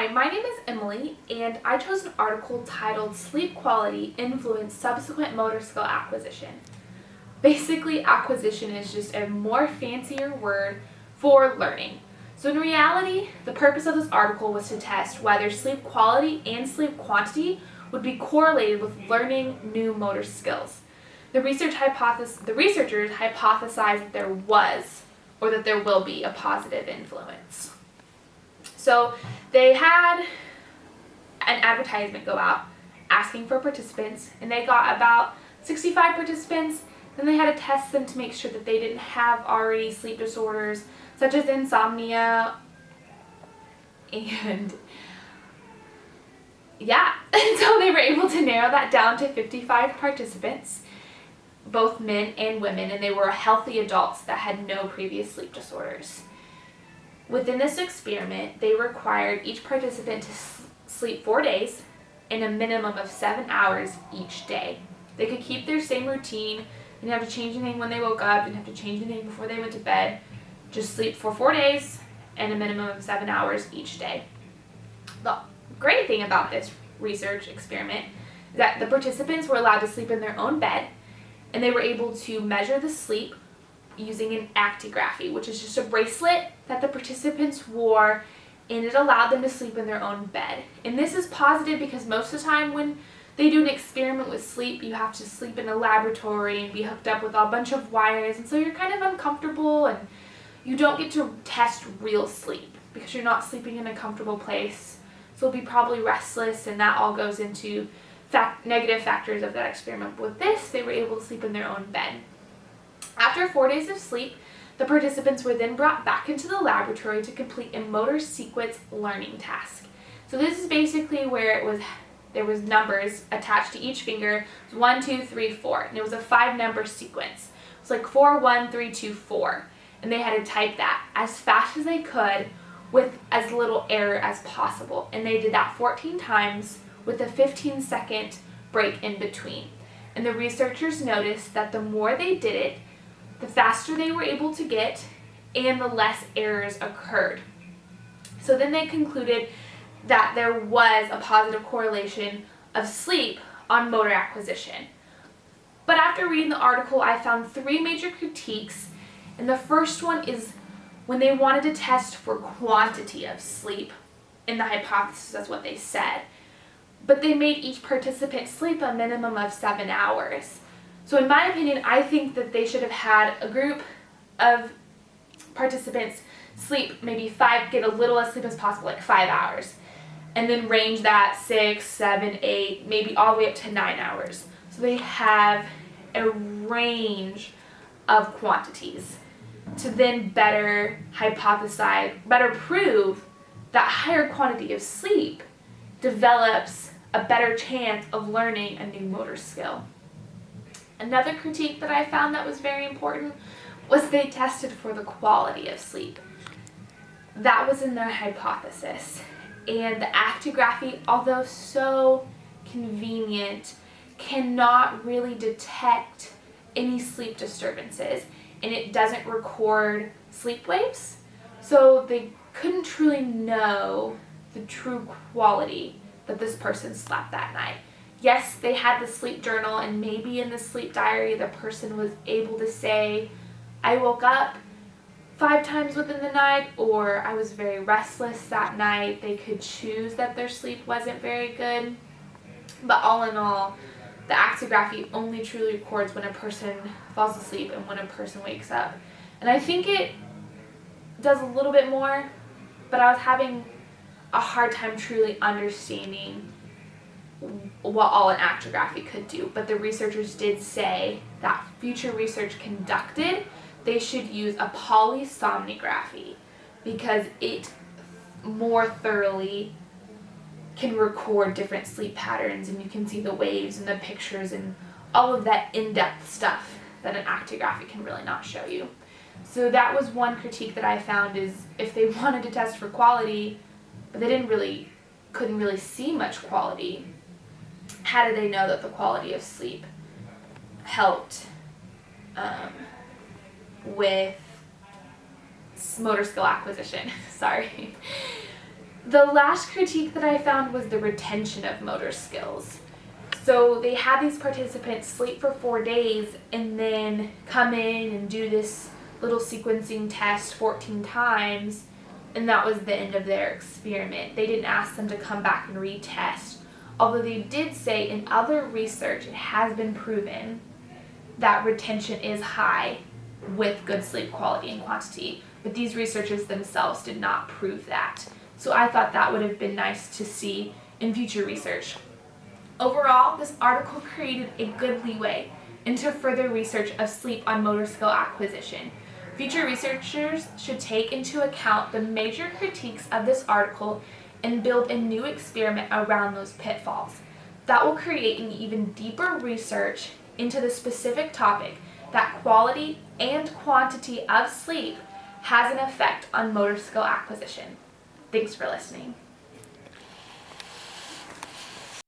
Hi, my name is Emily, and I chose an article titled Sleep Quality Influence Subsequent Motor Skill Acquisition. Basically, acquisition is just a more fancier word for learning. So in reality, the purpose of this article was to test whether sleep quality and sleep quantity would be correlated with learning new motor skills. The researchers hypothesized that there was, or that there will be, a positive influence. So they had an advertisement go out asking for participants, and they got about 65 participants. Then they had to test them to make sure that they didn't have already sleep disorders such as insomnia, and so they were able to narrow that down to 55 participants, both men and women, and they were healthy adults that had no previous sleep disorders. Within this experiment, they required each participant to sleep 4 days and a minimum of 7 hours each day. They could keep their same routine, didn't have to change anything when they woke up, didn't have to change anything before they went to bed, just sleep for 4 days and a minimum of 7 hours each day. The great thing about this research experiment is that the participants were allowed to sleep in their own bed, and they were able to measure the sleep using an actigraphy, which is just a bracelet that the participants wore, and it allowed them to sleep in their own bed. And this is positive because most of the time when they do an experiment with sleep, you have to sleep in a laboratory and be hooked up with a bunch of wires, and so you're kind of uncomfortable and you don't get to test real sleep because you're not sleeping in a comfortable place. So you'll be probably restless, and that all goes into negative factors of that experiment. But with this, they were able to sleep in their own bed. After 4 days of sleep, the participants were then brought back into the laboratory to complete a motor sequence learning task. So this is basically where there was numbers attached to each finger. It was 1, 2, 3, 4, and it was a 5-number sequence. It was like 4, 1, 3, 2, 4, and they had to type that as fast as they could with as little error as possible. And they did that 14 times with a 15-second break in between. And the researchers noticed that the more they did it, the faster they were able to get, and the less errors occurred. So then they concluded that there was a positive correlation of sleep on motor acquisition. But after reading the article, I found 3 major critiques, and the first one is when they wanted to test for quantity of sleep. In the hypothesis, that's what they said. But they made each participant sleep a minimum of 7 hours. So in my opinion, I think that they should have had a group of participants sleep get a little as sleep as possible, like 5 hours, and then range that 6, 7, 8, maybe all the way up to 9 hours. So they have a range of quantities to then better prove that higher quantity of sleep develops a better chance of learning a new motor skill. Another critique that I found that was very important was they tested for the quality of sleep. That was in their hypothesis. And the actigraphy, although so convenient, cannot really detect any sleep disturbances, and it doesn't record sleep waves. So they couldn't truly know the true quality that this person slept that night. Yes, they had the sleep journal, and maybe in the sleep diary the person was able to say, I woke up 5 times within the night, or I was very restless that night. They could choose that their sleep wasn't very good. But all in all, the actigraphy only truly records when a person falls asleep and when a person wakes up. And I think it does a little bit more, but I was having a hard time truly understanding what all an actigraphy could do. But the researchers did say that future research conducted, they should use a polysomnography because it more thoroughly can record different sleep patterns, and you can see the waves and the pictures and all of that in-depth stuff that an actigraphy can really not show you. So that was one critique that I found, is if they wanted to test for quality, but they couldn't really see much quality, how did they know that the quality of sleep helped with motor skill acquisition? Sorry. The last critique that I found was the retention of motor skills. So they had these participants sleep for 4 days and then come in and do this little sequencing test 14 times, and that was the end of their experiment. They didn't ask them to come back and retest, although they did say in other research it has been proven that retention is high with good sleep quality and quantity, but these researchers themselves did not prove that. So I thought that would have been nice to see in future research. Overall, this article created a good leeway into further research of sleep on motor skill acquisition. Future researchers should take into account the major critiques of this article and build a new experiment around those pitfalls. That will create an even deeper research into the specific topic that quality and quantity of sleep has an effect on motor skill acquisition. Thanks for listening.